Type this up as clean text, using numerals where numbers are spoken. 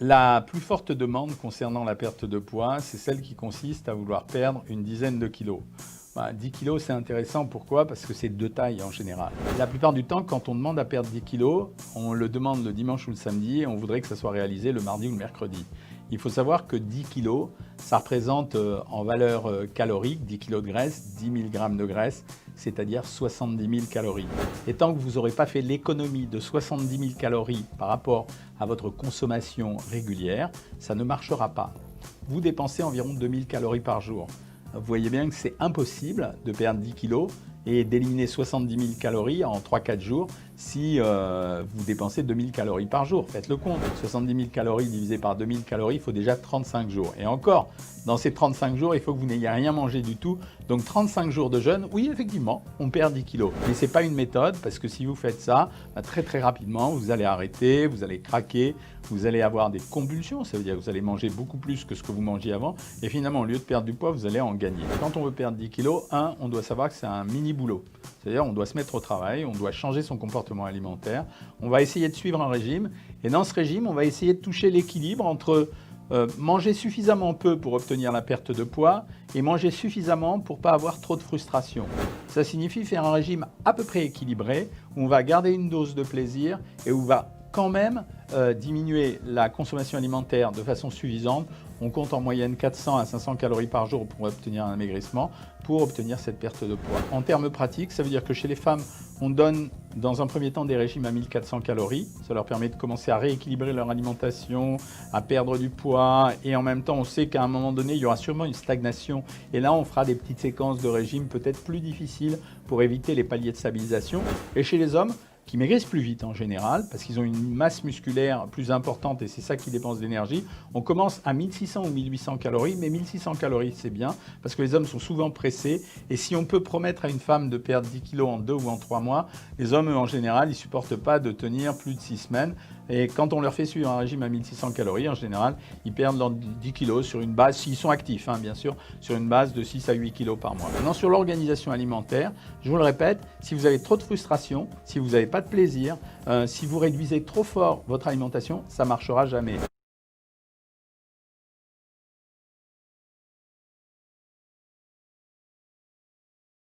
La plus forte demande concernant la perte de poids, c'est celle qui consiste à vouloir perdre une dizaine de kilos. 10 kilos, c'est intéressant. Pourquoi? Parce que c'est de taille en général. La plupart du temps, quand on demande à perdre 10 kilos, on le demande le dimanche ou le samedi et on voudrait que ça soit réalisé le mardi ou le mercredi. Il faut savoir que 10 kilos, ça représente en valeur calorique 10 kilos de graisse, 10 mg de graisse, c'est-à-dire 70 000 calories. Et tant que vous n'aurez pas fait l'économie de 70 000 calories par rapport à votre consommation régulière, ça ne marchera pas. Vous dépensez environ 2 000 calories par jour. Vous voyez bien que c'est impossible de perdre 10 kilos et d'éliminer 70 000 calories en 3-4 jours si vous dépensez 2 000 calories par jour. Faites le compte, 70 000 calories divisé par 2 000 calories, il faut déjà 35 jours. Et encore, dans ces 35 jours, il faut que vous n'ayez rien mangé du tout. Donc 35 jours de jeûne, oui, effectivement, on perd 10 kilos. Mais ce n'est pas une méthode parce que si vous faites ça, très rapidement, vous allez arrêter, vous allez craquer, vous allez avoir des convulsions. Ça veut dire que vous allez manger beaucoup plus que ce que vous mangiez avant. Et finalement, au lieu de perdre du poids, vous allez en gagner. Quand on veut perdre 10 kilos, on doit savoir que c'est un mini boulot. C'est-à-dire on doit se mettre au travail, on doit changer son comportement alimentaire, on va essayer de suivre un régime et dans ce régime, on va essayer de toucher l'équilibre entre manger suffisamment peu pour obtenir la perte de poids et manger suffisamment pour ne pas avoir trop de frustration. Ça signifie faire un régime à peu près équilibré où on va garder une dose de plaisir et où on va quand même diminuer la consommation alimentaire de façon suffisante. On compte en moyenne 400 à 500 calories par jour pour obtenir un amaigrissement, pour obtenir cette perte de poids. En termes pratiques, ça veut dire que chez les femmes, on donne dans un premier temps des régimes à 1400 calories. Ça leur permet de commencer à rééquilibrer leur alimentation, à perdre du poids et en même temps, on sait qu'à un moment donné, il y aura sûrement une stagnation. Et là, on fera des petites séquences de régimes peut-être plus difficiles pour éviter les paliers de stabilisation. Et chez les hommes, qui maigrissent plus vite en général, parce qu'ils ont une masse musculaire plus importante et c'est ça qui dépense d'énergie. On commence à 1600 ou 1800 calories, mais 1600 calories c'est bien, parce que les hommes sont souvent pressés, et si on peut promettre à une femme de perdre 10 kilos en 2 ou en 3 mois, les hommes en général, ils ne supportent pas de tenir plus de 6 semaines, et quand on leur fait suivre un régime à 1600 calories, en général, ils perdent leurs 10 kilos sur une base, s'ils sont actifs, bien sûr, sur une base de 6 à 8 kilos par mois. Maintenant, sur l'organisation alimentaire, je vous le répète, si vous avez trop de frustration, si vous n'avez pas de plaisir, si vous réduisez trop fort votre alimentation, ça ne marchera jamais.